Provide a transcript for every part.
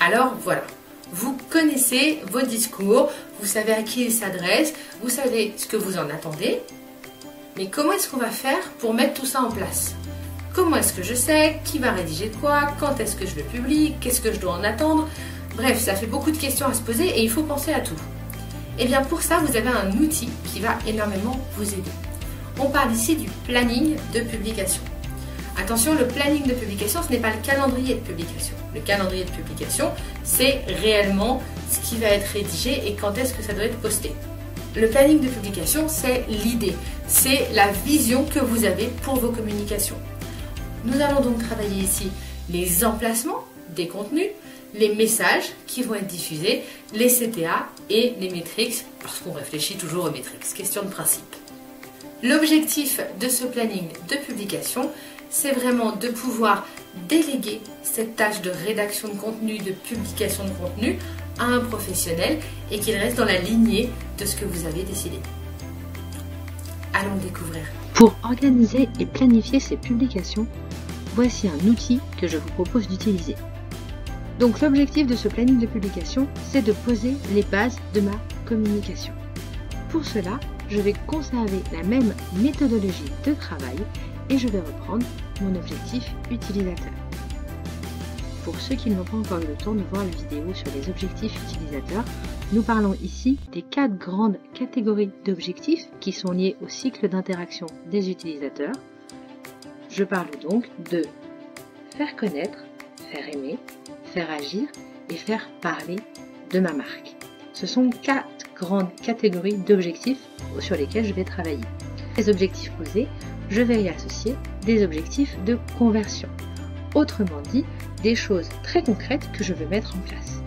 Alors voilà, vous connaissez vos discours, vous savez à qui ils s'adressent, vous savez ce que vous en attendez. Mais comment est-ce qu'on va faire pour mettre tout ça en place? Comment est-ce que je sais qui va rédiger quoi? Quand est-ce que je le publie? Qu'est-ce que je dois en attendre? Bref, ça fait beaucoup de questions à se poser et il faut penser à tout. Et bien pour ça, vous avez un outil qui va énormément vous aider. On parle ici du planning de publication. Attention, le planning de publication, ce n'est pas le calendrier de publication. Le calendrier de publication, c'est réellement ce qui va être rédigé et quand est-ce que ça doit être posté. Le planning de publication, c'est l'idée, c'est la vision que vous avez pour vos communications. Nous allons donc travailler ici les emplacements des contenus, les messages qui vont être diffusés, les CTA et les métriques, parce qu'on réfléchit toujours aux métriques, question de principe. L'objectif de ce planning de publication, c'est vraiment de pouvoir déléguer cette tâche de rédaction de contenu, de publication de contenu à un professionnel et qu'il reste dans la lignée de ce que vous avez décidé. Allons découvrir. Pour organiser et planifier ces publications, voici un outil que je vous propose d'utiliser. Donc l'objectif de ce planning de publication, c'est de poser les bases de ma communication. Pour cela, je vais conserver la même méthodologie de travail et je vais reprendre mon objectif utilisateur. Pour ceux qui n'ont pas encore eu le temps de voir la vidéo sur les objectifs utilisateurs, nous parlons ici des 4 grandes catégories d'objectifs qui sont liés au cycle d'interaction des utilisateurs. Je parle donc de faire connaître, faire aimer, faire agir et faire parler de ma marque. Ce sont 4 grandes catégories d'objectifs sur lesquels je vais travailler. Les objectifs posés, je vais y associer des objectifs de conversion. Autrement dit, des choses très concrètes que je veux mettre en place.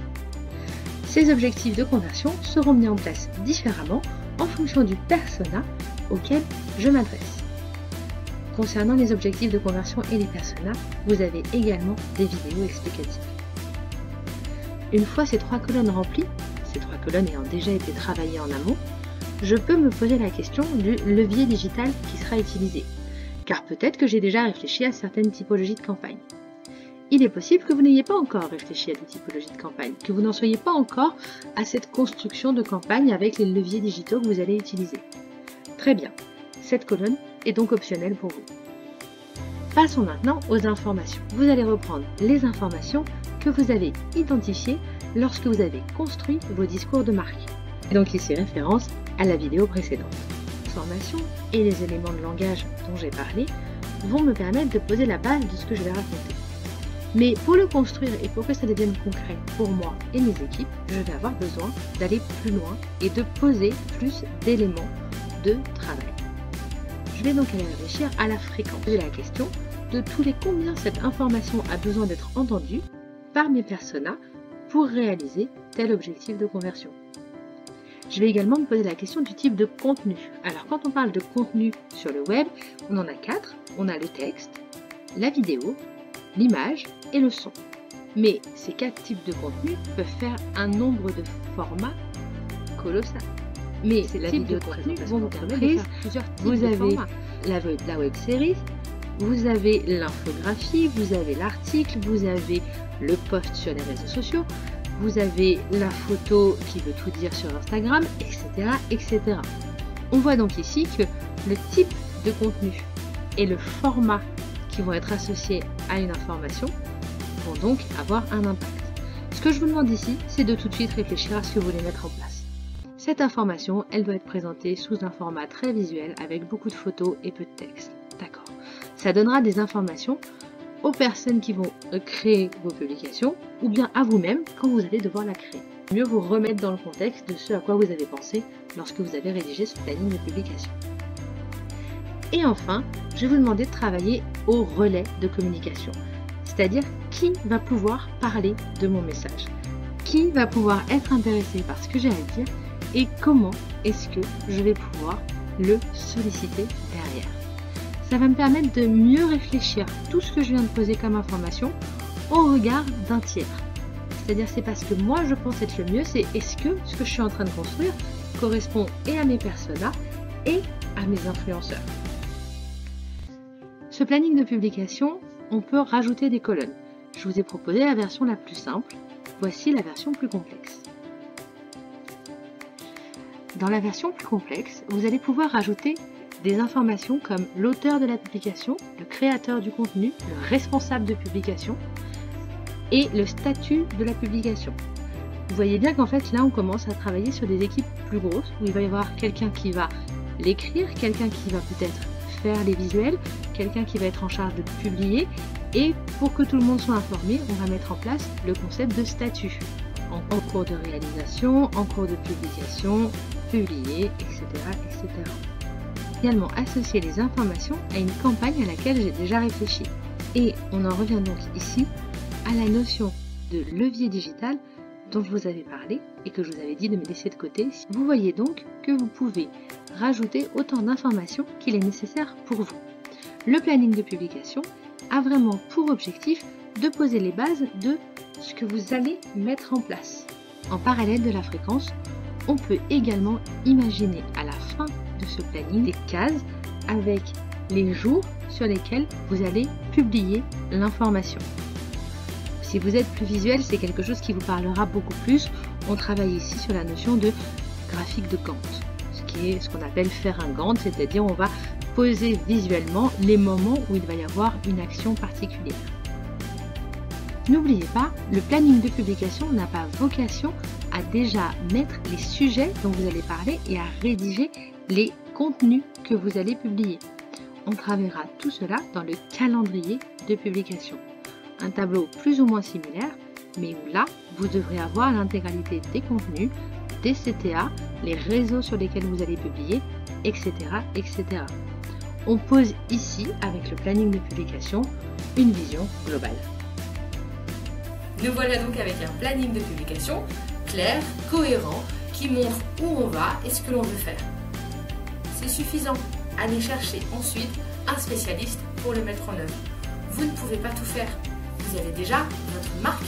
Ces objectifs de conversion seront mis en place différemment en fonction du persona auquel je m'adresse. Concernant les objectifs de conversion et les personas, vous avez également des vidéos explicatives. Une fois ces 3 colonnes remplies, ces 3 colonnes ayant déjà été travaillées en amont, je peux me poser la question du levier digital qui sera utilisé, car peut-être que j'ai déjà réfléchi à certaines typologies de campagne. Il est possible que vous n'ayez pas encore réfléchi à des typologies de campagne, que vous n'en soyez pas encore à cette construction de campagne avec les leviers digitaux que vous allez utiliser. Très bien, cette colonne est donc optionnelle pour vous. Passons maintenant aux informations. Vous allez reprendre les informations que vous avez identifiées lorsque vous avez construit vos discours de marque. Et donc ici référence à la vidéo précédente. Les informations et les éléments de langage dont j'ai parlé vont me permettre de poser la base de ce que je vais raconter. Mais pour le construire et pour que ça devienne concret pour moi et mes équipes, je vais avoir besoin d'aller plus loin et de poser plus d'éléments de travail. Je vais donc aller réfléchir à la fréquence de la question de tous les combien cette information a besoin d'être entendue par mes personas pour réaliser tel objectif de conversion. Je vais également me poser la question du type de contenu. Alors quand on parle de contenu sur le web, on en a 4. On a le texte, la vidéo, l'image et le son. Mais ces 4 types de contenus peuvent faire un nombre de formats colossal. Mais ces types de contenus vont vous permettre de faire plusieurs types de formats. La web série, vous avez l'infographie, vous avez l'article, vous avez le post sur les réseaux sociaux, vous avez la photo qui veut tout dire sur Instagram, etc., etc. On voit donc ici que le type de contenu et le format qui vont être associés à une information vont donc avoir un impact. Ce que je vous demande ici, c'est de tout de suite réfléchir à ce que vous voulez mettre en place. Cette information, elle doit être présentée sous un format très visuel avec beaucoup de photos et peu de texte. D'accord. Ça donnera des informations aux personnes qui vont créer vos publications ou bien à vous-même quand vous allez devoir la créer. Mieux vous remettre dans le contexte de ce à quoi vous avez pensé lorsque vous avez rédigé ce planning de publication. Et enfin, je vais vous demander de travailler au relais de communication, c'est-à-dire qui va pouvoir parler de mon message, qui va pouvoir être intéressé par ce que j'ai à dire et comment est-ce que je vais pouvoir le solliciter derrière. Ça va me permettre de mieux réfléchir tout ce que je viens de poser comme information au regard d'un tiers. C'est-à-dire c'est parce que moi je pense être le mieux, c'est est-ce que ce que je suis en train de construire correspond et à mes personas et à mes influenceurs. Ce planning de publication, on peut rajouter des colonnes. Je vous ai proposé la version la plus simple, Voici la version plus complexe. Dans la version plus complexe, vous allez pouvoir rajouter des informations comme l'auteur de la publication, le créateur du contenu, le responsable de publication et le statut de la publication. Vous voyez bien qu'en fait là on commence à travailler sur des équipes plus grosses où il va y avoir quelqu'un qui va l'écrire, quelqu'un qui va peut-être faire les visuels, quelqu'un qui va être en charge de publier, et pour que tout le monde soit informé, on va mettre en place le concept de statut en cours de réalisation, en cours de publication, publié, etc. etc. Également associer les informations à une campagne à laquelle j'ai déjà réfléchi. Et on en revient donc ici à la notion de levier digital dont je vous avais parlé et que je vous avais dit de me laisser de côté. Vous voyez donc que vous pouvez rajouter autant d'informations qu'il est nécessaire pour vous. Le planning de publication a vraiment pour objectif de poser les bases de ce que vous allez mettre en place. En parallèle de la fréquence, on peut également imaginer à la fin de ce planning des cases avec les jours sur lesquels vous allez publier l'information. Si vous êtes plus visuel, c'est quelque chose qui vous parlera beaucoup plus. On travaille ici sur la notion de graphique de Gantt, ce qu'on appelle faire un Gantt, c'est-à-dire on va poser visuellement les moments où il va y avoir une action particulière. N'oubliez pas, le planning de publication n'a pas vocation à déjà mettre les sujets dont vous allez parler et à rédiger les contenus que vous allez publier. On travaillera tout cela dans le calendrier de publication. Un tableau plus ou moins similaire, mais où là, vous devrez avoir l'intégralité des contenus, des CTA, les réseaux sur lesquels vous allez publier, etc. etc. On pose ici, avec le planning de publication, une vision globale. Nous voilà donc avec un planning de publication clair, cohérent, qui montre où on va et ce que l'on veut faire. C'est suffisant. Allez chercher ensuite un spécialiste pour le mettre en œuvre. Vous ne pouvez pas tout faire. Vous avez déjà votre marque